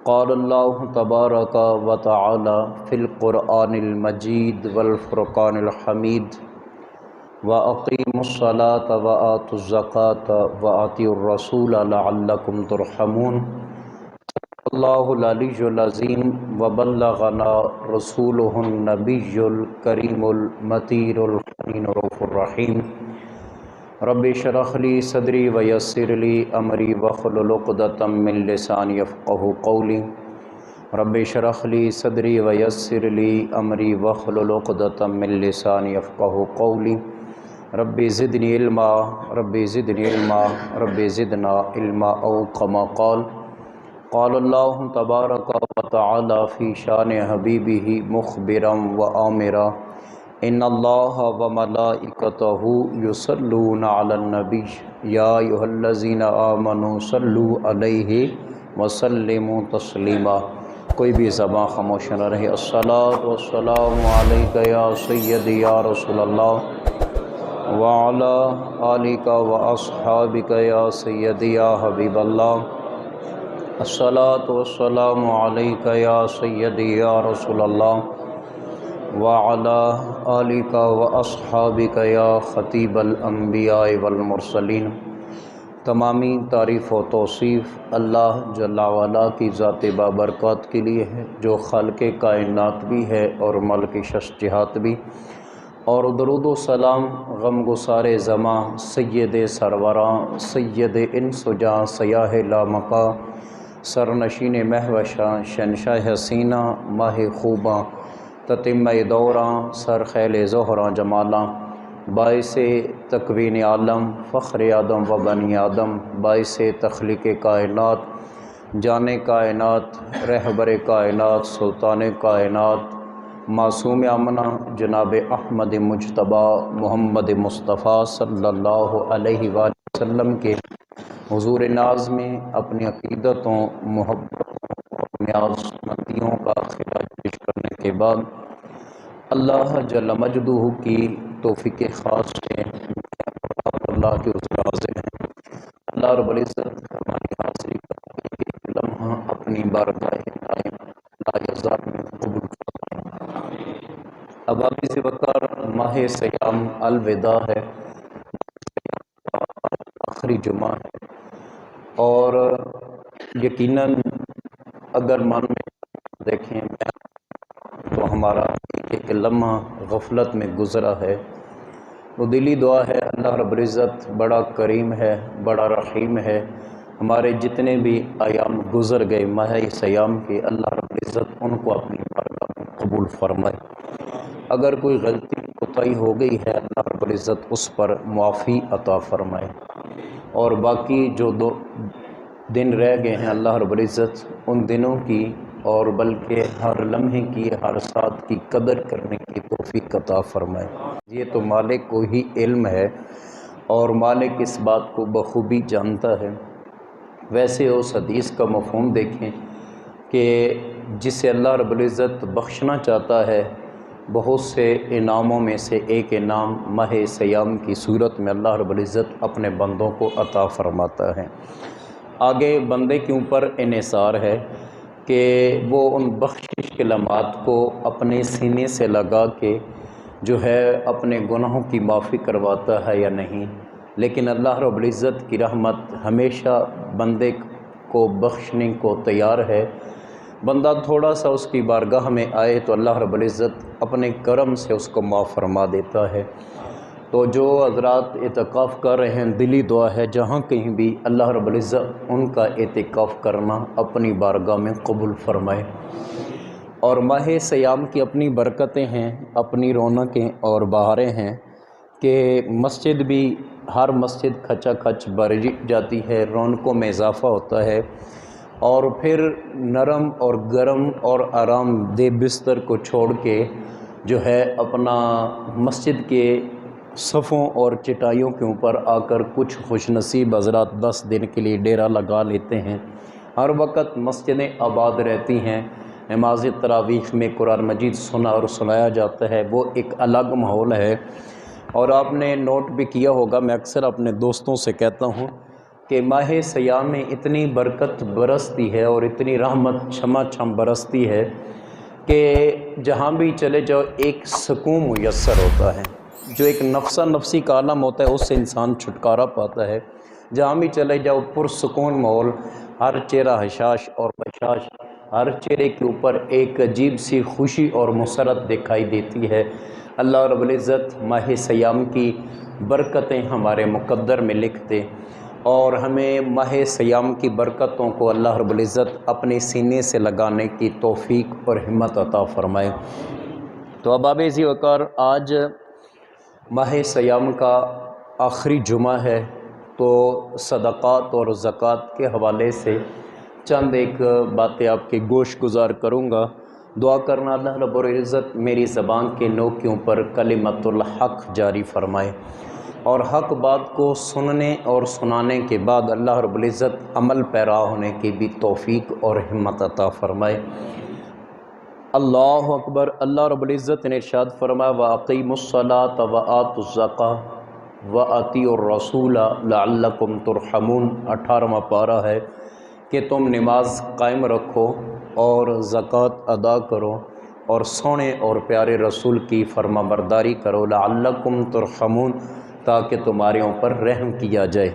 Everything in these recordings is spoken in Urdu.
قال اللہ تبارک و تعالی فی القرآن المجید والفرقان الحمید وَأَقِيمُوا الصَّلَاةَ وَآتُوا الزَّكَاةَ وَأَطِيعُوا الرَّسُولَ لَعَلَّكُمْ تُرْحَمُونَ۔ اللہ العلی العظیم وبلغنا رسولہ النبی الکریم المطیر الحنین الرؤوف الرحیم۔ رب اشرح لی صدری ویسر لی امری واحلل عقدۃ من لسانی یفقہوا قولی۔ رب اشرح لی صدری ویسر لی امری واحلل عقدۃ من لسانی یفقہوا قولی۔ ربی زدنی علما ربی زدنی علما ربی زدنا علما او کما قال۔ قال اللہ تبارک و تعالی فی شان حبیبہ مخبرا و آمرا ان اللہ و ملائکتہ یصلون علی النبی یا ایھا الذین آمنوا صلوا علیہ وسلموا تسلیما۔ کوئی بھی زبان خاموش نہ رہے۔ الصلاۃ والسلام علیک یا سیدی یا رسول اللہ وعلی آلک واصحابک یا سیدی یا حبیب اللہ۔ الصلاۃ والسلام علیک یا سیدی یا رسول اللہ وعلی آلک واصحابک یا خطیب الانبیاء والمرسلین۔ تمامی تعریف و توصیف اللہ جل وعلا کی ذات بابرکات کے لیے ہے، جو خالق کائنات بھی ہے اور مالک ششجہات بھی، اور درود و سلام غم گسار زماں سید سروراں سید انس و جاں سیاہ لامکاں سرنشین مہوشاں شہنشاہ حسینہ ماہ خوباں تتمہ دوراں سرخیل زہراں جمالاں، باعث تکوین عالم فخر آدم و بنی آدم، باعث تخلیق کائنات جان کائنات رہبر کائنات سلطان کائنات معصوم آمنہ جناب احمد مجتبیٰ محمد مصطفیٰ صلی اللہ علیہ وآلہ وسلم کے حضور ناز میں اپنی عقیدتوں محبتوں اور نیاز مندیوں کا خراج پیش کرنے کے بعد اللہ جل مجدہ کی توفیق خاص سے اللہ کے حضور حاضر ہیں۔ اللہ رب العزت ہماری حاضری کا ایک لمحہ اپنی بارگاہ لا یزال میں قبول فرمائے۔ اب آپ وقار ماہ سیام الوداع ہے، آخری جمعہ ہے، اور یقیناً اگر من میں دیکھیں تو ہمارا ایک لمحہ غفلت میں گزرا ہے۔ وہ دلی دعا ہے اللہ رب العزت بڑا کریم ہے، بڑا رحیم ہے، ہمارے جتنے بھی ایام گزر گئے ماہ سیام کے، اللہ رب العزت ان کو اپنی بارگاہ میں قبول فرمائے۔ اگر کوئی غلطی کوتاہی ہو گئی ہے اللہ رب العزت اس پر معافی عطا فرمائے، اور باقی جو دو دن رہ گئے ہیں اللہ رب العزت ان دنوں کی اور بلکہ ہر لمحے کی ہر ساتھ کی قدر کرنے کی توفیق عطا فرمائے۔ یہ تو مالک کو ہی علم ہے اور مالک اس بات کو بخوبی جانتا ہے۔ ویسے اس حدیث کا مفہوم دیکھیں کہ جسے اللہ رب العزت بخشنا چاہتا ہے، بہت سے انعاموں میں سے ایک انعام ماہ سیام کی صورت میں اللہ رب العزت اپنے بندوں کو عطا فرماتا ہے۔ آگے بندے کے اوپر انحصار ہے کہ وہ ان بخشش کے لمحات کو اپنے سینے سے لگا کے جو ہے اپنے گناہوں کی معافی کرواتا ہے یا نہیں، لیکن اللہ رب العزت کی رحمت ہمیشہ بندے کو بخشنے کو تیار ہے۔ بندہ تھوڑا سا اس کی بارگاہ میں آئے تو اللہ رب العزت اپنے کرم سے اس کو معاف فرما دیتا ہے۔ تو جو حضرات اعتکاف کر رہے ہیں، دلی دعا ہے جہاں کہیں بھی اللہ رب العزت ان کا اعتکاف کرنا اپنی بارگاہ میں قبول فرمائے۔ اور ماہ سیام کی اپنی برکتیں ہیں، اپنی رونقیں اور بہاریں ہیں کہ مسجد بھی ہر مسجد کھچا کھچ بھر جاتی ہے، رونقوں میں اضافہ ہوتا ہے، اور پھر نرم اور گرم اور آرام دہ بستر کو چھوڑ کے جو ہے اپنا مسجد کے صفوں اور چٹائیوں کے اوپر آ کر کچھ خوش نصیب حضرات 10 دن کے لیے ڈیرا لگا لیتے ہیں۔ ہر وقت مسجدیں آباد رہتی ہیں، نماز تراویح میں قرآن مجید سنا اور سنایا جاتا ہے، وہ ایک الگ ماحول ہے۔ اور آپ نے نوٹ بھی کیا ہوگا، میں اکثر اپنے دوستوں سے کہتا ہوں کہ ماہ سیام میں اتنی برکت برستی ہے اور اتنی رحمت چھما چھم برستی ہے کہ جہاں بھی چلے جاؤ ایک سکون میسر ہوتا ہے، جو ایک نفسا نفسی کا عالم ہوتا ہے اس سے انسان چھٹکارا پاتا ہے۔ جہاں بھی چلے جاؤ پرسکون ماحول، ہر چہرہ حشاش اور بشاش، ہر چہرے کے اوپر ایک عجیب سی خوشی اور مسرت دکھائی دیتی ہے۔ اللہ رب العزت ماہ سیام کی برکتیں ہمارے مقدر میں لکھتے اور ہمیں ماہ سیام کی برکتوں کو اللہ رب العزت اپنے سینے سے لگانے کی توفیق اور ہمت عطا فرمائے۔ تو احباب عزیز وقار، آج ماہ سیام کا آخری جمعہ ہے، تو صدقات اور زکوٰۃ کے حوالے سے چند ایک باتیں آپ کے گوش گزار کروں گا۔ دعا کرنا اللہ رب العزت میری زبان کے نوکیوں پر کلمت الحق جاری فرمائے، اور حق بات کو سننے اور سنانے کے بعد اللہ رب العزت عمل پیرا ہونے کی بھی توفیق اور ہمت عطا فرمائے۔ اللہ اکبر۔ اللہ رب العزت نے ارشاد فرمایا وَأَقِیمُوا الصَّلَاةَ وَآتُوا الزَّکَاةَ وَأَطِیعُوا الرَّسُولَ لَعَلَّکُمْ تُرْحَمُونَ۔ 18واں پارہ ہے کہ تم نماز قائم رکھو اور زکوٰۃ ادا کرو اور سونے اور پیارے رسول کی فرما برداری کرو، لعلکم ترحمون، تاکہ تمہارے اوپر رحم کیا جائے۔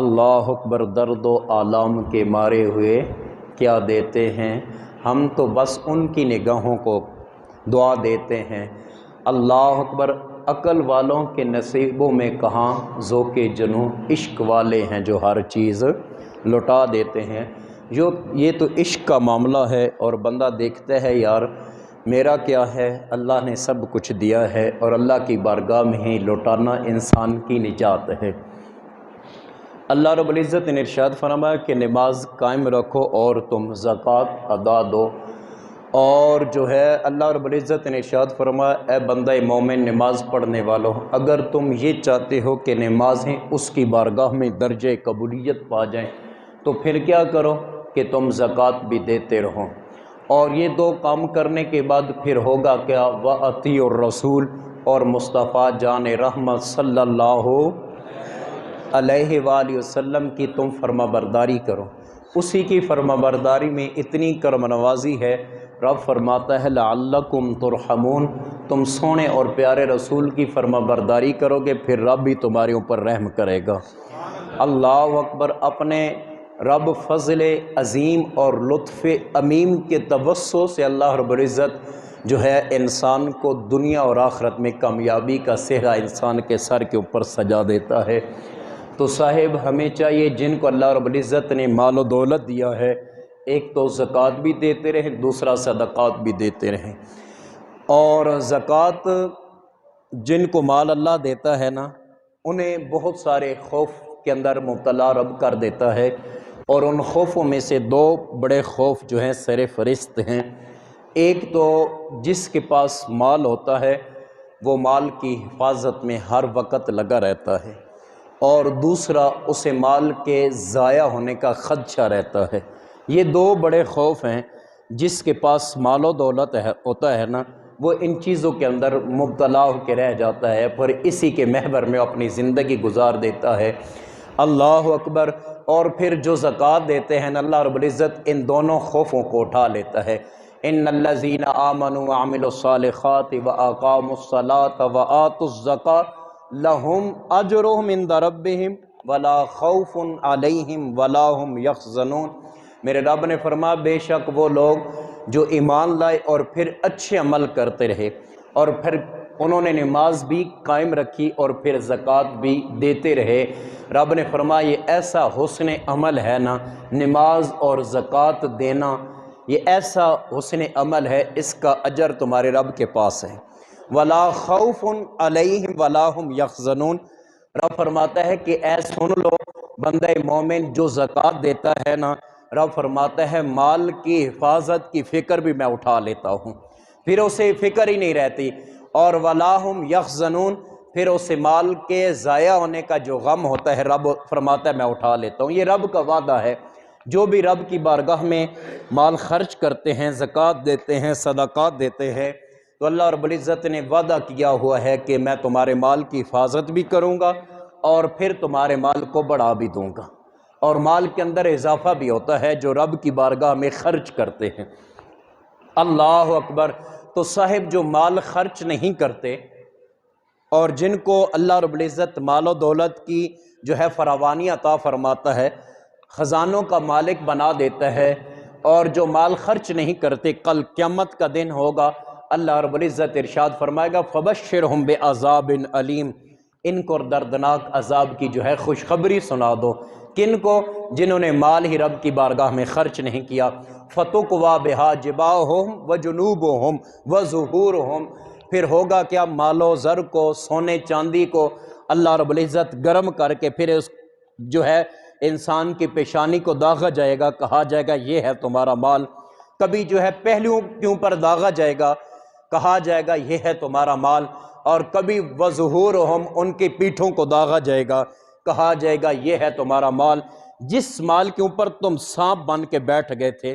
اللہ اکبر۔ درد و آلام کے مارے ہوئے کیا دیتے ہیں، ہم تو بس ان کی نگاہوں کو دعا دیتے ہیں۔ اللہ اکبر۔ عقل والوں کے نصیبوں میں کہاں ذوق جنوں، عشق والے ہیں جو ہر چیز لٹا دیتے ہیں۔ یہ تو عشق کا معاملہ ہے، اور بندہ دیکھتا ہے یار میرا کیا ہے، اللہ نے سب کچھ دیا ہے، اور اللہ کی بارگاہ میں ہی لوٹانا انسان کی نجات ہے۔ اللہ رب العزت نے ارشاد فرمایا کہ نماز قائم رکھو اور تم زکوٰۃ ادا دو، اور جو ہے اللہ رب العزت نے ارشاد فرمایا اے بندہ مومن نماز پڑھنے والو، اگر تم یہ چاہتے ہو کہ نمازیں اس کی بارگاہ میں درجہ قبولیت پا جائیں تو پھر کیا کرو کہ تم زکوٰۃ بھی دیتے رہو، اور یہ دو کام کرنے کے بعد پھر ہوگا کیا، وَأَطِیعُوا الرَّسُولَ، اور مصطفیٰ جان رحمت صلی اللہ علیہ وآلہ وسلم کی تم فرما برداری کرو۔ اسی کی فرما برداری میں اتنی کرم نوازی ہے، رب فرماتا ہے لعلکم ترحمون، تم سونے اور پیارے رسول کی فرما برداری کرو گے پھر رب بھی تمہارے اوپر رحم کرے گا۔ اللہ اکبر۔ اپنے رب فضل عظیم اور لطف عمیم کے توسط سے اللہ رب العزت جو ہے انسان کو دنیا اور آخرت میں کامیابی کا صحرا انسان کے سر کے اوپر سجا دیتا ہے۔ تو صاحب ہمیں چاہیے جن کو اللہ رب العزت نے مال و دولت دیا ہے، ایک تو زکوٰۃ بھی دیتے رہیں، دوسرا صدقات بھی دیتے رہیں۔ اور زکوٰۃ جن کو مال اللہ دیتا ہے نا، انہیں بہت سارے خوف کے اندر مبتلا رب کر دیتا ہے، اور ان خوفوں میں سے دو بڑے خوف جو ہیں سر فہرست ہیں۔ ایک تو جس کے پاس مال ہوتا ہے وہ مال کی حفاظت میں ہر وقت لگا رہتا ہے، اور دوسرا اسے مال کے ضائع ہونے کا خدشہ رہتا ہے۔ یہ دو بڑے خوف ہیں۔ جس کے پاس مال و دولت ہوتا ہے نا، وہ ان چیزوں کے اندر مبتلا ہو کے رہ جاتا ہے، پھر اسی کے محور میں اپنی زندگی گزار دیتا ہے۔ اللہ اکبر۔ اور پھر جو زکوٰۃ دیتے ہیں اللہ رب العزت ان دونوں خوفوں کو اٹھا لیتا ہے۔ ان الذین آمنوا وعملوا الصالحات واقاموا الصلاۃ وآتوا الزکاۃ لہم اجرہم عند ربہم ولا خوف علیہم ولا ہم یحزنون۔ میرے رب نے فرمایا بے شک وہ لوگ جو ایمان لائے اور پھر اچھے عمل کرتے رہے، اور پھر انہوں نے نماز بھی قائم رکھی اور پھر زکوٰۃ بھی دیتے رہے، رب نے فرمایا یہ ایسا حسن عمل ہے نا، نماز اور زکوٰۃ دینا یہ ایسا حسن عمل ہے، اس کا اجر تمہارے رب کے پاس ہے۔ ولا خوف علیہم ولا ہم یحزنون۔ رب فرماتا ہے کہ اے سن لو بندہ مومن جو زکوٰۃ دیتا ہے نا، رب فرماتا ہے مال کی حفاظت کی فکر بھی میں اٹھا لیتا ہوں، پھر اسے فکر ہی نہیں رہتی، اور ولا ہم یحزنون، پھر اسے مال کے ضائع ہونے کا جو غم ہوتا ہے رب فرماتا ہے میں اٹھا لیتا ہوں۔ یہ رب کا وعدہ ہے۔ جو بھی رب کی بارگاہ میں مال خرچ کرتے ہیں، زکوٰۃ دیتے ہیں، صدقات دیتے ہیں، تو اللہ رب العزت نے وعدہ کیا ہوا ہے کہ میں تمہارے مال کی حفاظت بھی کروں گا اور پھر تمہارے مال کو بڑھا بھی دوں گا۔ اور مال کے اندر اضافہ بھی ہوتا ہے جو رب کی بارگاہ میں خرچ کرتے ہیں۔ اللہ اکبر۔ تو صاحب جو مال خرچ نہیں کرتے اور جن کو اللہ رب العزت مال و دولت کی جو ہے فراوانی عطا فرماتا ہے، خزانوں کا مالک بنا دیتا ہے، اور جو مال خرچ نہیں کرتے، کل قیامت کا دن ہوگا، اللہ رب العزت ارشاد فرمائے گا فَبَشِّرْهُمْ بِعَذَابٍ عَلِيمٍ، ان کو دردناک عذاب کی جو ہے خوشخبری سنا دو۔ کن کو؟ جنہوں نے مال ہی رب کی بارگاہ میں خرچ نہیں کیا۔ فَتُقْوَى بِهَا جِبَاهُهُمْ وَجُنُوبُهُمْ وَظُهُورُهُمْ، پھر ہوگا کیا؟ مال و زر کو، سونے چاندی کو اللہ رب العزت گرم کر کے پھر اس جو ہے انسان کی پیشانی کو داغا جائے گا، کہا جائے گا یہ ہے تمہارا مال۔ کبھی جو ہے پہلوؤں کے اوپر داغا جائے گا، کہا جائے گا یہ ہے تمہارا مال، اور کبھی وظہورہم، ان کی پیٹھوں کو داغا جائے گا، کہا جائے گا یہ ہے تمہارا مال۔ جس مال کے اوپر تم سانپ بن کے بیٹھ گئے تھے،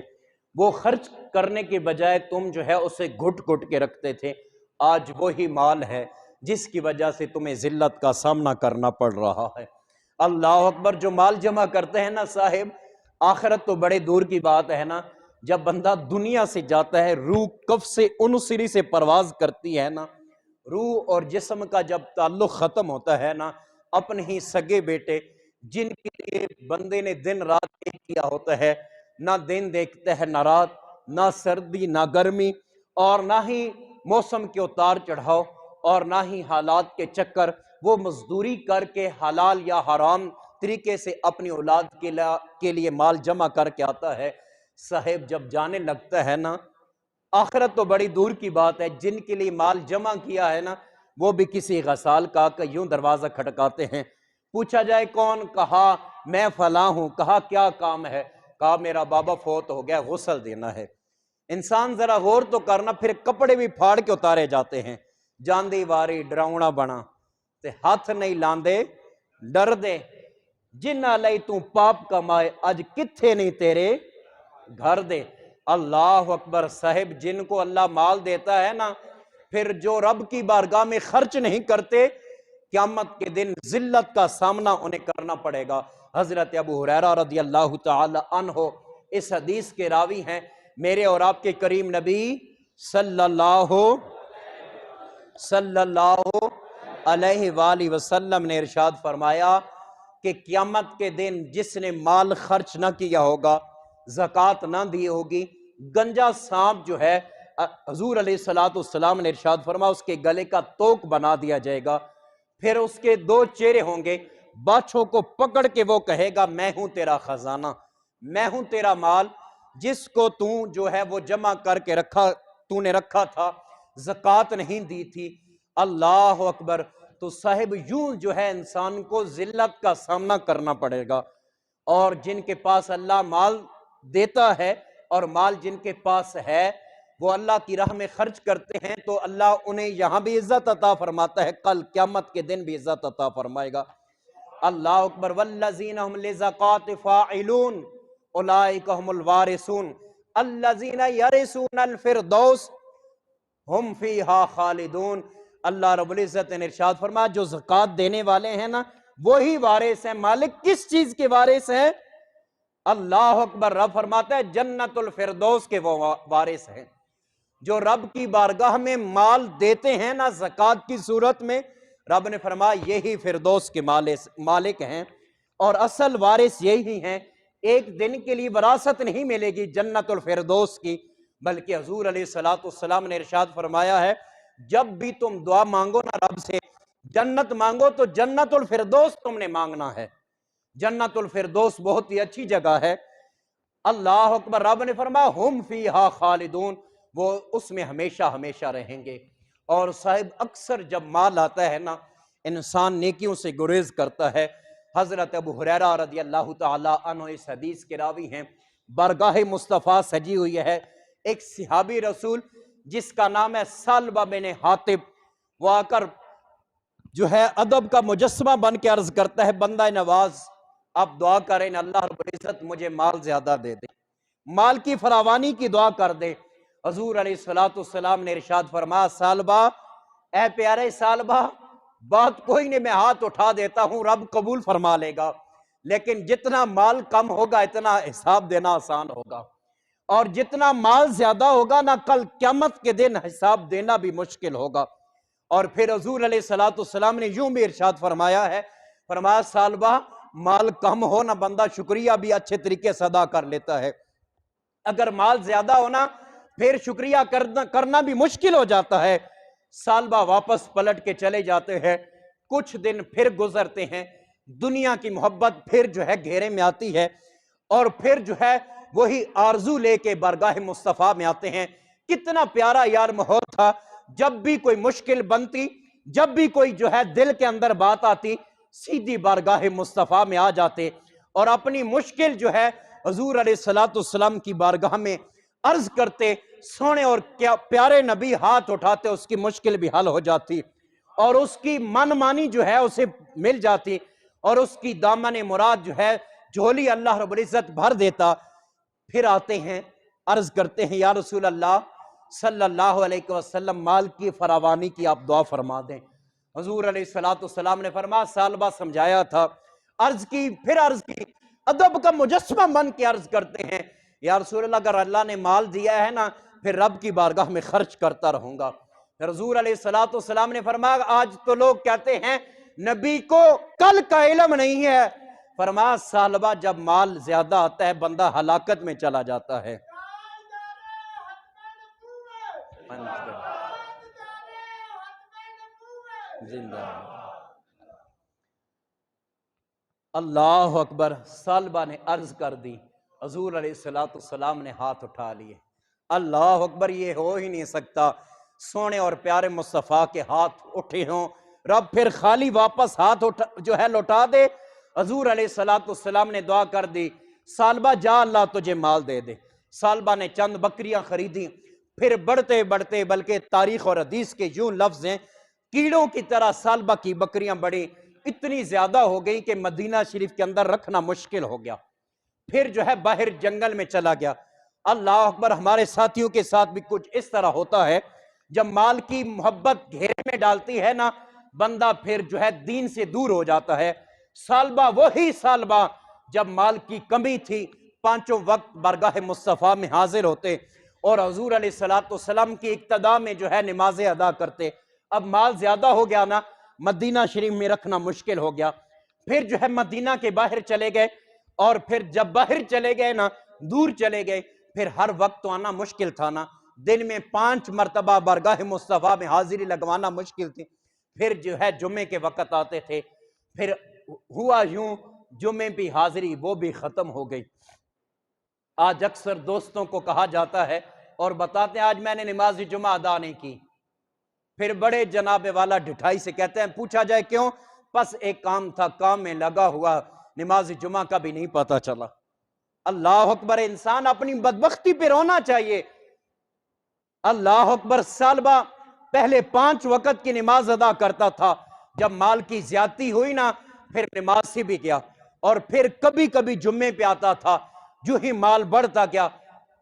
وہ خرچ کرنے کے بجائے تم جو ہے اسے گھٹ گھٹ کے رکھتے تھے، آج وہی مال ہے جس کی وجہ سے تمہیں ذلت کا سامنا کرنا پڑ رہا ہے۔ اللہ اکبر۔ جو مال جمع کرتے ہیں نا صاحب، آخرت تو بڑے دور کی بات ہے نا، جب بندہ دنیا سے جاتا ہے، روح کف سے انسری سے پرواز کرتی ہے نا، روح اور جسم کا جب تعلق ختم ہوتا ہے نا، اپنے ہی سگے بیٹے جن کے لیے بندے نے دن رات ایک کیا ہوتا ہے، نہ دن دیکھتا ہے نہ رات، نہ سردی نہ گرمی، اور نہ ہی موسم کے اتار چڑھاؤ، اور نہ ہی حالات کے چکر، وہ مزدوری کر کے حلال یا حرام طریقے سے اپنی اولاد کے لیے مال جمع کر کے آتا ہے۔ صاحب جب جانے لگتا ہے نا، آخرت تو بڑی دور کی بات ہے، جن کے لیے مال جمع کیا ہے نا، وہ بھی کسی غسال کا یوں دروازہ کھٹکاتے ہیں، پوچھا جائے کون؟ کہا میں فلاں ہوں۔ کہا کیا کام ہے؟ کہا میرا بابا فوت ہو گیا، غسل دینا ہے۔ انسان ذرا غور تو کرنا، پھر کپڑے بھی پھاڑ کے اتارے جاتے ہیں، جاندی واری ڈراؤنا بنا تے ہاتھ نہیں لاندے ڈر دے، جن علی تو پاپ کمائے اج کتھے نہیں تیرے گھر دے۔ اللہ اکبر۔ صاحب جن کو اللہ مال دیتا ہے نا، پھر جو رب کی بارگاہ میں خرچ نہیں کرتے، قیامت کے دن ذلت کا سامنا انہیں کرنا پڑے گا۔ حضرت ابو ہریرہ رضی اللہ تعالی عنہ اس حدیث کے راوی ہیں۔ میرے اور آپ کے کریم نبی صلی اللہ علیہ وآلہ وسلم نے ارشاد فرمایا کہ قیامت کے دن جس نے مال خرچ نہ کیا ہوگا، زکوٰۃ نہ دی ہوگی، گنجا سانپ جو ہے، حضور علیہ السلام نے ارشاد فرمایا اس کے گلے کا توق بنا دیا جائے گا، پھر اس کے دو چہرے ہوں گے، باچھوں کو پکڑ کے وہ کہے گا میں ہوں تیرا خزانہ، میں ہوں تیرا مال، جس کو تو جو ہے وہ جمع کر کے تو نے رکھا تھا، زکوٰۃ نہیں دی تھی۔ اللہ اکبر۔ تو صاحب یوں جو ہے انسان کو ذلت کا سامنا کرنا پڑے گا، اور جن کے پاس اللہ مال دیتا ہے، اور مال جن کے پاس ہے وہ اللہ کی راہ میں خرچ کرتے ہیں، تو اللہ انہیں یہاں بھی عزت عطا فرماتا ہے، کل قیامت کے دن بھی عزت عطا فرمائے گا۔ اللہ اکبر۔ والذین هم للزکاۃ فاعلون اولئک هم الوارثون الذین یرثون الفردوس ہم فیہا خالدون۔ اللہ رب العزت نے ارشاد فرمایا جو زکوٰۃ دینے والے ہیں نا، وہی وارث ہیں۔ مالک کس چیز کے وارث ہیں؟ اللہ اکبر۔ رب فرماتا ہے جنت الفردوس کے وہ وارث ہیں جو رب کی بارگاہ میں مال دیتے ہیں نا زکوٰۃ کی صورت میں، رب نے فرمایا یہی فردوس کے مالک ہیں، اور اصل وارث یہی ہیں۔ ایک دن کے لیے وراثت نہیں ملے گی جنت الفردوس کی، بلکہ حضور علیہ السلام نے ارشاد فرمایا ہے جب بھی تم دعا مانگو نا رب سے، جنت مانگو تو جنت الفردوس تم نے مانگنا ہے۔ جنت الفردوس بہت ہی اچھی جگہ ہے۔ اللہ اکبر۔ رب نے فرمایا ہم فیہا خالدون، وہ اس میں ہمیشہ ہمیشہ رہیں گے۔ اور صاحب اکثر جب مال آتا ہے نا، انسان نیکیوں سے گریز کرتا ہے۔ حضرت ابو ہریرہ رضی اللہ تعالی عنہ اس حدیث کے راوی ہیں۔ بارگاہ مصطفیٰ سجی ہوئی ہے، ایک صحابی رسول جس کا نام ہے ثعلبہ بن حاطب، وہ آ کر جو ہے ادب کا مجسمہ بن کے عرض کرتا ہے بندہ نواز آپ دعا کریں اللہ رب العزت مجھے مال زیادہ دے دے، مال کی فراوانی کی دعا کر دے۔ حضور علیہ السلام نے ارشاد فرمایا ثعلبہ، اے پیارے ثعلبہ، بات کوئی نہیں، میں ہاتھ اٹھا دیتا ہوں، رب قبول فرما لے گا، لیکن جتنا مال کم ہوگا اتنا حساب دینا آسان ہوگا، اور جتنا مال زیادہ ہوگا نا کل قیامت کے دن حساب دینا بھی مشکل ہوگا۔ اور پھر حضور علیہ السلام نے یوں بھی ارشاد فرمایا ہے، فرمایا سالبہ مال کم ہو نا بندہ شکریہ بھی اچھے طریقے سے ادا کر لیتا ہے، اگر مال زیادہ ہونا پھر شکریہ کرنا بھی مشکل ہو جاتا ہے۔ سالبہ واپس پلٹ کے چلے جاتے ہیں، کچھ دن پھر گزرتے ہیں، دنیا کی محبت پھر جو ہے گھیرے میں آتی ہے، اور پھر جو ہے وہی آرزو لے کے بارگاہ مصطفیٰ میں آتے ہیں۔ کتنا پیارا یار ماحول تھا، جب بھی کوئی مشکل بنتی، جب بھی کوئی جو ہے دل کے اندر بات آتی، سیدھی بارگاہ مصطفیٰ میں آ جاتے اور اپنی مشکل جو ہے حضور علیہ السلام کی بارگاہ میں عرض کرتے، سونے اور پیارے نبی ہاتھ اٹھاتے، اس کی مشکل بھی حل ہو جاتی اور اس کی من مانی جو ہے اسے مل جاتی، اور اس کی دامن مراد جو ہے جھولی اللہ رب العزت بھر دیتا۔ پھر آتے ہیں، عرض کرتے ہیں یا رسول اللہ صلی اللہ علیہ وسلم مال کی فراوانی کی آپ دعا فرما دیں۔ حضور علیہ السلام نے فرمایا سالبہ سمجھایا تھا، عرض کی، پھر عرض کی، ادب کا مجسمہ بن کے عرض کرتے ہیں یا رسول اللہ اگر اللہ نے مال دیا ہے نا پھر رب کی بارگاہ میں خرچ کرتا رہوں گا۔ پھر حضور علیہ السلام نے فرمایا آج تو لوگ کہتے ہیں نبی کو کل کا علم نہیں ہے، فرمایا سالبہ جب مال زیادہ آتا ہے بندہ ہلاکت میں چلا جاتا ہے۔ زندہ اللہ اکبر۔ سالبہ نے عرض کر دی، حضور علیہ السلام نے ہاتھ اٹھا لیے۔ اللہ اکبر، یہ ہو ہی نہیں سکتا، سونے اور پیارے مصطفیٰ کے ہاتھ اٹھے ہوں، رب پھر خالی واپس ہاتھ جو ہے لوٹا دے۔ حضور علیہ السلام نے دعا کر دی، سالبہ جا اللہ تجھے مال دے دے۔ سالبہ نے چند بکریاں خریدیں، پھر بڑھتے بڑھتے، بلکہ تاریخ اور حدیث کے یوں لفظ ہیں، کیڑوں کی طرح سالبہ کی بکریاں بڑھی، اتنی زیادہ ہو گئی کہ مدینہ شریف کے اندر رکھنا مشکل ہو گیا۔ پھر جو ہے باہر جنگل میں چلا گیا۔ اللہ اکبر، ہمارے ساتھیوں کے ساتھ بھی کچھ اس طرح ہوتا ہے، جب مال کی محبت گھیرے میں ڈالتی ہے نا بندہ پھر جو ہے دین سے دور ہو جاتا ہے۔ سالبہ وہی سالبہ جب مال کی کمی تھی، پانچوں وقت بارگاہ مصطفیٰ میں حاضر ہوتے اور حضور علیہ السلام کی اقتداء میں جو ہے نمازیں ادا کرتے۔ اب مال زیادہ ہو گیا نا، مدینہ شریف میں رکھنا مشکل ہو گیا، پھر جو ہے مدینہ کے باہر چلے گئے، اور پھر جب باہر چلے گئے نا، دور چلے گئے، پھر ہر وقت تو آنا مشکل تھا نا، دن میں 5 مرتبہ بارگاہ مصطفیٰ میں حاضری لگوانا مشکل تھی۔ پھر جو ہے جمعے کے وقت آتے تھے، پھر ہوا یوں جمعے بھی حاضری وہ بھی ختم ہو گئی۔ آج اکثر دوستوں کو کہا جاتا ہے اور بتاتے ہیں آج میں نے نماز جمعہ ادا نہیں کی، پھر بڑے جناب والا ڈھٹائی سے کہتے ہیں، پوچھا جائے کیوں؟ بس ایک کام تھا، کام میں لگا ہوا، نماز جمعہ کا بھی نہیں پتا چلا۔ اللہ اکبر، انسان اپنی بدبختی پہ رونا چاہیے۔ اللہ اکبر، سالبہ پہلے 5 وقت کی نماز ادا کرتا تھا، جب مال کی زیادتی ہوئی نا پھر نماز سے بھی گیا، اور پھر کبھی کبھی جمعے پہ آتا تھا، جو ہی مال بڑھتا گیا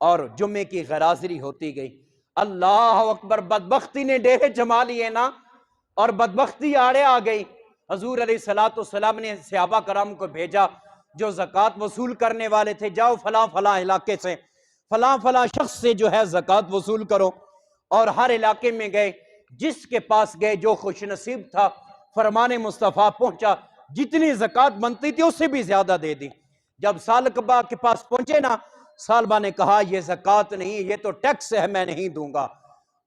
اور جمعے کی غیرحاضری ہوتی گئی۔ اللہ اکبر، بدبختی نے ڈیرے جما لیے نا، اور بدبختی آڑے آ گئی۔ حضور علیہ السلام نے صحابہ کرام کو بھیجا جو زکوٰۃ وصول کرنے والے تھے، جاؤ فلاں فلاں علاقے سے فلاں فلاں شخص سے جو ہے زکوٰۃ وصول کرو، اور ہر علاقے میں گئے، جس کے پاس گئے جو خوش نصیب تھا، فرمان مصطفیٰ پہنچا، جتنی زکوٰۃ بنتی تھی اس سے بھی زیادہ دے دی۔ جب سالبہ کے پاس پہنچے نا، سالبہ نے کہا یہ زکوٰۃ نہیں، یہ تو ٹیکس ہے، میں نہیں دوں گا۔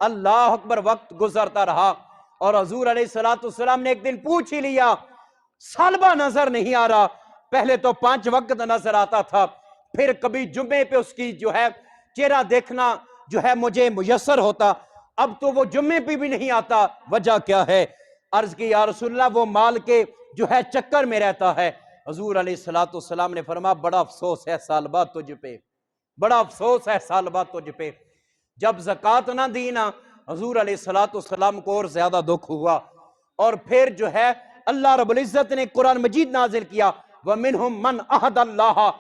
اللہ اکبر، وقت گزرتا رہا اور حضور علیہ السلام نے ایک دن پوچھ ہی لیا، سالبہ نظر نہیں آ رہا، پہلے تو 5 وقت نظر آتا تھا، پھر کبھی جمعے پہ اس کی جو ہے چہرہ دیکھنا جو ہے مجھے میسر ہوتا، اب تو وہ جمعے پہ بھی نہیں آتا، وجہ کیا ہے؟ عرض کی یا رسول اللہ وہ مال کے جو ہے چکر میں رہتا ہے۔ حضور علیہ السلام نے فرمایا بڑا افسوس ہے سالبہ تجھ پہ، بڑا افسوس ہے سالبہ تجھ پہ، جب زکوٰۃ نہ دی نا حضور علیہ السلام کو اور زیادہ دکھ ہوا، اور پھر جو ہے اللہ رب العزت نے قرآن مجید نازل کیا، وَمِنْهُمْ مَنْ أَحَدَ اللَّهَ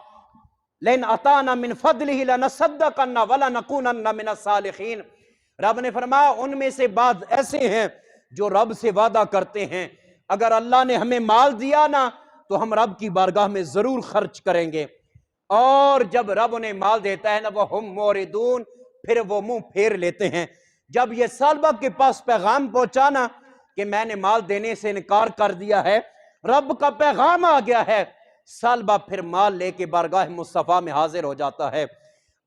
لَئِنْ أَتَانَا مِنْ فَضْلِهِ لَنَصَدَّقَنَّ وَلَنَكُونَنَّ مِنَ الصَّالِحِينَ۔ رب نے فرمایا ان میں سے بعض ایسے ہیں جو رب سے وعدہ کرتے ہیں اگر اللہ نے ہمیں مال دیا نا تو ہم رب کی بارگاہ میں ضرور خرچ کریں گے۔ اور جب رب انہیں مال دیتا ہے نا وَهُمْ مُعْرِضُونَ، پھر وہ منہ پھیر لیتے ہیں۔ جب یہ ثعلبہ کے پاس پیغام پہنچا نا کہ میں نے مال دینے سے انکار کر دیا ہے، رب کا پیغام آ گیا ہے، ثعلبہ پھر مال لے کے بارگاہ مصطفیٰ میں حاضر ہو جاتا ہے،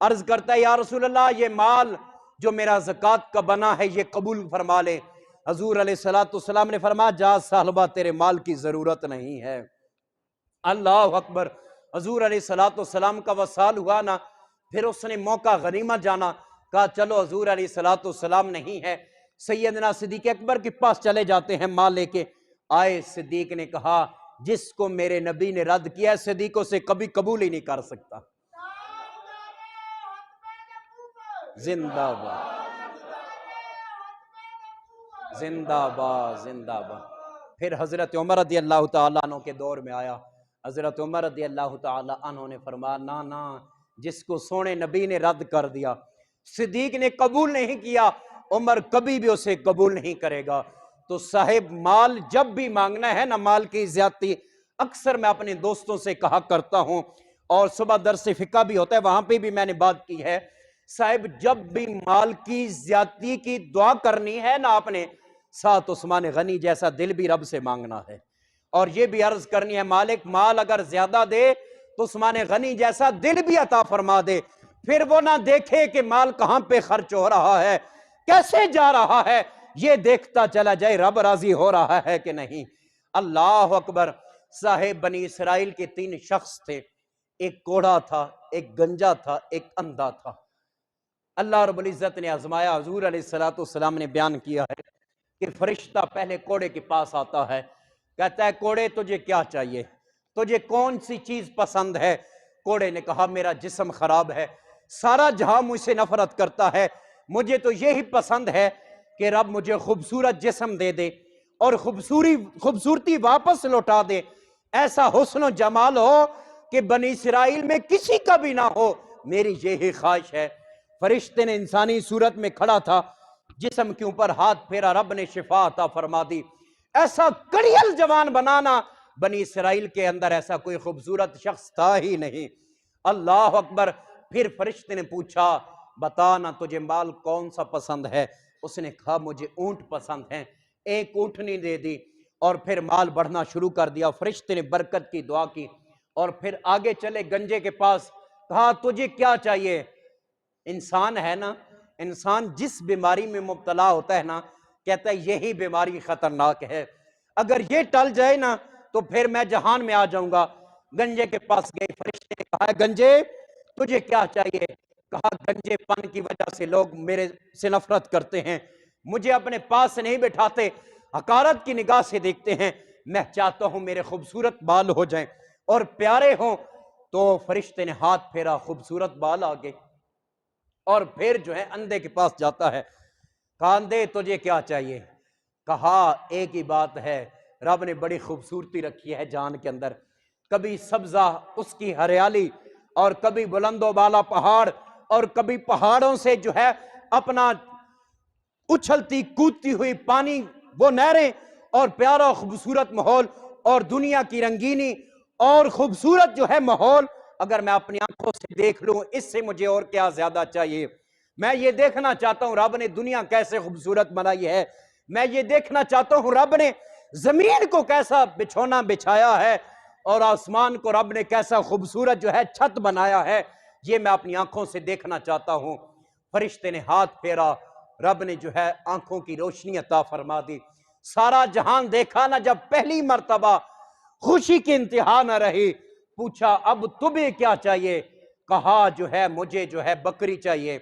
عرض کرتا ہے یا رسول اللہ یہ مال جو میرا زکوٰۃ کا بنا ہے یہ قبول فرما لیں۔ حضور علیہ السلام نے فرمایا جا ثعلبہ تیرے مال کی ضرورت نہیں ہے۔ اللہ اکبر۔ حضور علیہ السلام کا وصال ہوا نا، پھر اس نے موقع غنیمت جانا، کہا چلو حضور علیہ السلام نہیں ہے، سیدنا صدیق اکبر کے پاس چلے جاتے ہیں مال لے کے۔ آئے صدیق نے کہا جس کو میرے نبی نے رد کیا ہے صدیقوں سے کبھی قبول ہی نہیں کر سکتا۔ زندہ باد، زندہ باد، زندہ باد۔ پھر حضرت عمر رضی اللہ تعالیٰ عنہ کے دور میں آیا، حضرت عمر رضی اللہ تعالیٰ عنہ نے فرمایا نا جس کو سونے نبی نے رد کر دیا، صدیق نے قبول نہیں کیا، عمر کبھی بھی اسے قبول نہیں کرے گا۔ تو صاحب مال جب بھی مانگنا ہے نا، مال کی زیادتی اکثر میں اپنے دوستوں سے کہا کرتا ہوں، اور صبح درس فقہ بھی ہوتا ہے وہاں پہ بھی میں نے بات کی ہے، صاحب جب بھی مال کی زیادتی کی دعا کرنی ہے نا، آپ نے ساتھ عثمان غنی جیسا دل بھی رب سے مانگنا ہے، اور یہ بھی عرض کرنی ہے مالک مال اگر زیادہ دے تو عثمان غنی جیسا دل بھی عطا فرما دے، پھر وہ نہ دیکھے کہ مال کہاں پہ خرچ ہو رہا ہے، کیسے جا رہا ہے، یہ دیکھتا چلا جائے رب راضی ہو رہا ہے کہ نہیں۔ اللہ اکبر۔ صاحب بنی اسرائیل کے 3 شخص تھے، ایک کوڑا تھا، ایک گنجا تھا، ایک اندھا تھا۔ اللہ رب العزت نے آزمایا، حضور علیہ السلام نے بیان کیا ہے کہ فرشتہ پہلے کوڑے کے پاس آتا ہے، کہتا ہے کوڑے تجھے کیا چاہیے، تجھے کون سی چیز پسند ہے؟ کوڑے نے کہا میرا جسم خراب ہے، سارا جہاں مجھ سے نفرت کرتا ہے، مجھے تو یہی پسند ہے کہ رب مجھے خوبصورت جسم دے دے اور خوبصورتی واپس لوٹا دے، ایسا حسن و جمال ہو کہ بنی اسرائیل میں کسی کا بھی نہ ہو، میری یہی خواہش ہے۔ فرشتے نے انسانی صورت میں کھڑا تھا، جسم کے اوپر ہاتھ پھیرا، رب نے شفا عطا فرما دی۔ ایسا کڑیل جوان بنانا، بنی اسرائیل کے اندر ایسا کوئی خوبصورت شخص تھا ہی نہیں۔ اللہ اکبر۔ پھر فرشتے نے پوچھا بتانا تجھے مال کون سا پسند ہے؟ اس نے کہا مجھے اونٹ پسند ہیں، ایک اونٹنی دے دی، اور پھر مال بڑھنا شروع کر دیا۔ فرشتے نے برکت کی دعا کی، اور پھر آگے چلے گنجے کے پاس، کہا تجھے کیا چاہیے؟ انسان ہے نا، انسان جس بیماری میں مبتلا ہوتا ہے نا، کہتا ہے یہی بیماری خطرناک ہے، اگر یہ ٹل جائے نا تو پھر میں جہان میں آ جاؤں گا۔ گنجے کے پاس گئے، فرشتے نے کہا گنجے تجھے کیا چاہیے؟ کہا گنجے پن کی وجہ سے لوگ میرے سے نفرت کرتے ہیں، مجھے اپنے پاس نہیں بٹھاتے، حقارت کی نگاہ سے دیکھتے ہیں، میں چاہتا ہوں میرے خوبصورت بال ہو جائیں اور پیارے ہوں۔ تو فرشتے نے ہاتھ پھیرا، خوبصورت بال آگے، اور پھر جو ہے اندھے کے پاس جاتا ہے، کہا اندھے تجھے کیا چاہیے؟ کہا ایک ہی بات ہے، رب نے بڑی خوبصورتی رکھی ہے جان کے اندر، کبھی سبزہ اس کی ہریالی، اور کبھی بلند و بالا پہاڑ، اور کبھی پہاڑوں سے جو ہے اپنا اچھلتی کودتی ہوئی پانی، وہ نہریں، اور پیارا خوبصورت ماحول، اور دنیا کی رنگینی اور خوبصورت جو ہے ماحول، اگر میں اپنی آنکھوں سے دیکھ لوں اس سے مجھے اور کیا زیادہ چاہیے؟ میں یہ دیکھنا چاہتا ہوں رب نے دنیا کیسے خوبصورت بنائی ہے، میں یہ دیکھنا چاہتا ہوں رب نے زمین کو کیسا بچھونا بچھایا ہے، اور آسمان کو رب نے کیسا خوبصورت جو ہے چھت بنایا ہے، یہ میں اپنی آنکھوں سے دیکھنا چاہتا ہوں۔ فرشتے نے ہاتھ پھیرا، رب نے جو ہے آنکھوں کی روشنی عطا فرما دی، سارا جہان دیکھا نا جب پہلی مرتبہ، خوشی کی انتہا نہ رہی، پوچھا اب تمہیں کیا چاہیے؟ کہا جو ہے مجھے جو ہے بکری چاہیے،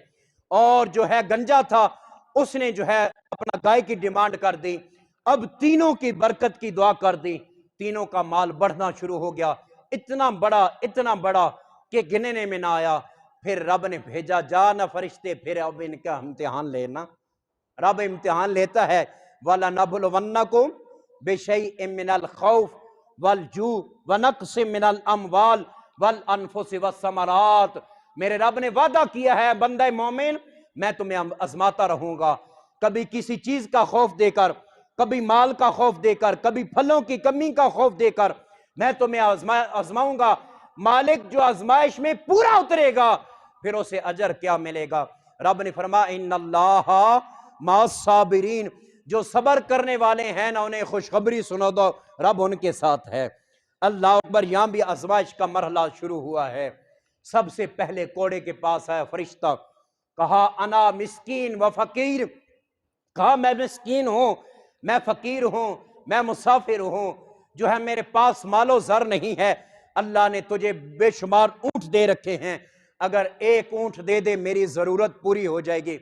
اور جو ہے گنجا تھا اس نے جو ہے اپنا گائے کی ڈیمانڈ کر دی۔ اب تینوں کی برکت کی دعا کر دی، تینوں کا مال بڑھنا شروع ہو گیا، اتنا بڑا کہ گننے میں نہ آیا۔ پھر رب نے بھیجا جا نہ فرشتے پھر اب ان کا امتحان لینا، رب امتحان لیتا ہے، وَلَنَبْلُوَنَّكُمْ بِشَيْءٍ مِّنَ الْخَوْفِ وَالْجُوعِ وَنَقْصٍ مِّنَ الْأَمْوَالِ وَالْأَنفُسِ وَالثَّمَرَاتِ۔ میرے رب نے وعدہ کیا ہے بندہ مومن میں تمہیں آزماتا رہوں گا، کبھی کسی چیز کا خوف دے کر، کبھی مال کا خوف دے کر، کبھی پھلوں کی کمی کا خوف دے کر، میں تمہیں آزماؤں گا۔ مالک جو آزمائش میں پورا اترے گا پھر اسے اجر کیا ملے گا؟ رب نے فرمایا ان اللہ مع الصابرین، جو صبر کرنے والے ہیں نا انہیں خوشخبری سنا دو، رب ان کے ساتھ ہے۔ اللہ اکبر۔ یہاں بھی آزمائش کا مرحلہ شروع ہوا ہے۔ سب سے پہلے کوڑے کے پاس آیا فرشتہ، کہا انا مسکین و فقیر، کہا میں مسکین ہوں، میں فقیر ہوں، میں مسافر ہوں، جو ہے میرے پاس مال و زر نہیں ہے۔ اللہ نے تجھے بے شمار اونٹ دے رکھے ہیں، اگر ایک اونٹ دے دے میری ضرورت پوری ہو جائے گی۔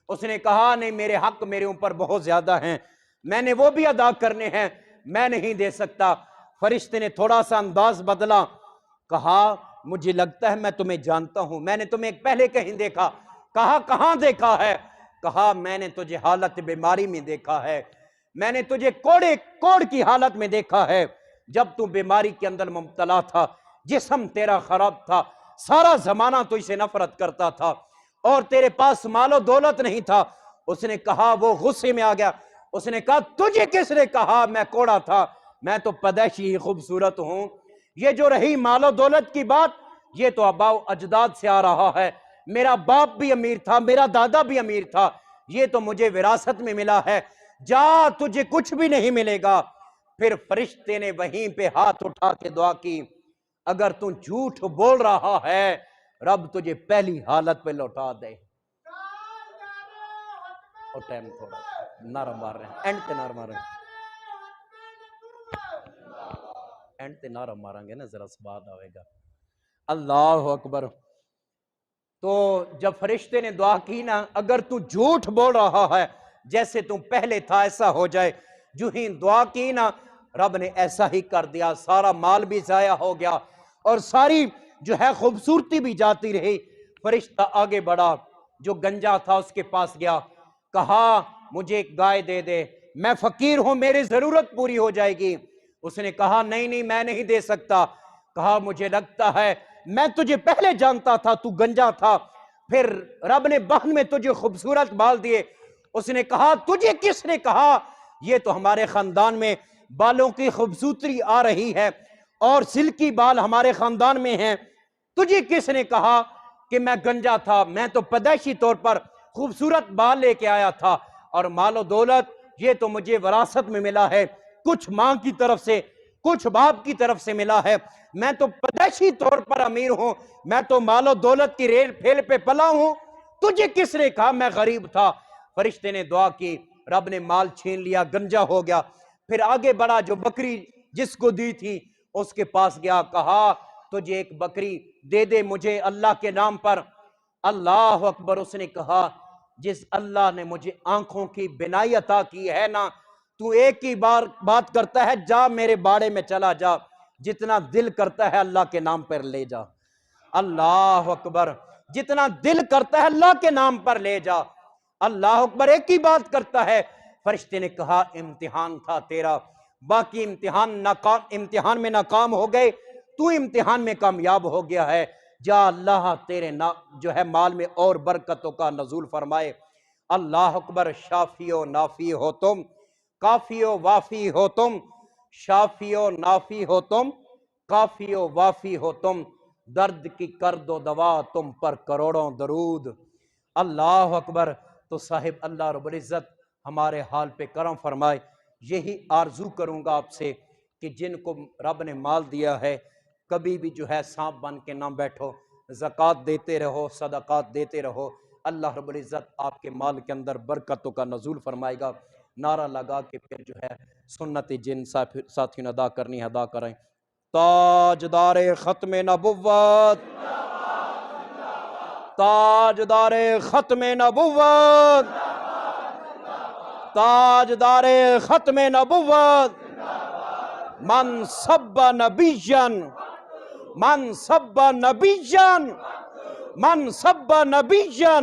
اس نے کہا نہیں، میرے حق میرے اوپر بہت زیادہ ہیں، میں نے وہ بھی ادا کرنے ہیں، میں نہیں دے سکتا۔ فرشتے نے تھوڑا سا انداز بدلا، کہا مجھے لگتا ہے میں تمہیں جانتا ہوں، میں نے تمہیں پہلے کہیں دیکھا۔ کہا کہاں دیکھا ہے؟ کہا میں نے تجھے حالت بیماری میں دیکھا ہے، میں نے تجھے کوڑ کی حالت میں دیکھا ہے، جب تو بیماری کے اندر مبتلا تھا، جسم تیرا خراب تھا، سارا زمانہ تو اسے نفرت کرتا تھا اور تیرے پاس مال و دولت نہیں تھا۔ اس نے کہا، وہ غصے میں آ گیا، اس نے کہا تجھے کس نے کہا میں کوڑا تھا؟ میں تو پیدائشی ہی خوبصورت ہوں۔ یہ جو رہی مال و دولت کی بات، یہ تو آباء و اجداد سے آ رہا ہے، میرا باپ بھی امیر تھا، میرا دادا بھی امیر تھا، یہ تو مجھے وراثت میں ملا ہے، جا تجھے کچھ بھی نہیں ملے گا۔ پھر فرشتے نے وہیں پہ ہاتھ اٹھا کے دعا کی، اگر تو جھوٹ بول رہا ہے رب تجھے پہلی حالت پہ لوٹا دے۔ اور ٹائم تھوڑا نعرہ مار رہے ہیں، اینڈ تے نعرہ مار رہے ہیں، اینڈ تے نعرہ ماریں گے نا، ذرا سباد آئے گا۔ اللہ اکبر۔ تو جب فرشتے نے دعا کی نا، اگر تو جھوٹ بول رہا ہے جیسے تو پہلے تھا ایسا ہو جائے، جو ہی دعا کی نا رب نے ایسا ہی کر دیا، سارا مال بھی ضائع ہو گیا اور ساری جو ہے خوبصورتی بھی جاتی رہی۔ فرشتہ آگے بڑھا، جو گنجا تھا اس کے پاس گیا، کہا مجھے ایک گائے دے دے، میں فقیر ہوں، میری ضرورت پوری ہو جائے گی۔ اس نے کہا نہیں نہیں میں نہیں دے سکتا۔ کہا مجھے لگتا ہے میں تجھے پہلے جانتا تھا، تو گنجا تھا، پھر رب نے بہن میں تجھے خوبصورت بال دیے۔ اس نے کہا تجھے کس نے کہا؟ یہ تو ہمارے خاندان میں بالوں کی خوبصورتی آ رہی ہے اور سلکی بال ہمارے خاندان میں ہیں، تجھے کس نے کہا کہ میں گنجا تھا؟ میں تو پیدائشی طور پر خوبصورت بال لے کے آیا تھا، اور مال و دولت یہ تو مجھے وراثت میں ملا ہے، کچھ ماں کی طرف سے کچھ باپ کی طرف سے ملا ہے، میں تو پیدائشی طور پر امیر ہوں، میں تو مال و دولت کی ریل پھیل پہ پلا ہوں، تجھے کس نے کہا میں غریب تھا؟ فرشتے نے دعا کی، رب نے مال چھین لیا، گنجا ہو گیا۔ پھر آگے بڑھا، جو بکری جس کو دی تھی اس کے پاس گیا، کہا تجھے ایک بکری دے دے مجھے اللہ کے نام پر۔ اللہ اکبر۔ اس نے کہا جس اللہ نے مجھے آنکھوں کی بینائی عطا کی ہے نا، تو ایک ہی بار بات کرتا ہے، جا میرے باڑے میں چلا جا، جتنا دل کرتا ہے اللہ کے نام پر لے جا۔ اللہ اکبر۔ جتنا دل کرتا ہے اللہ کے نام پر لے جا۔ اللہ اکبر۔ ایک ہی بات کرتا ہے۔ فرشتے نے کہا امتحان تھا تیرا، باقی امتحان میں ناکام ہو گئے، تو امتحان میں کامیاب ہو گیا ہے، جا اللہ تیرے جو ہے مال میں اور برکتوں کا نزول فرمائے۔ اللہ اکبر۔ شافی و نافی ہو تم، کافی و وافی ہو تم، شافی و نافی ہو تم، کافی و وافی ہو تم، درد کی کرد و دوا تم پر کروڑوں درود۔ اللہ اکبر۔ تو صاحب اللہ رب العزت ہمارے حال پہ کرم فرمائے۔ یہی آرزو کروں گا آپ سے کہ جن کو رب نے مال دیا ہے کبھی بھی جو ہے سانپ بن کے نہ بیٹھو، زکوٰۃ دیتے رہو، صدقات دیتے رہو، اللہ رب العزت آپ کے مال کے اندر برکتوں کا نزول فرمائے گا۔ نعرہ لگا کے پھر جو ہے سنت جن ساتھیوں نے ادا کرنی ہے ادا کریں۔ تاجدار ختم نبوت، تاجدار ختم نبوت، تاجدار ختم نبوت، من سب نبیًا، من سب نبیًا، من سب نبیًا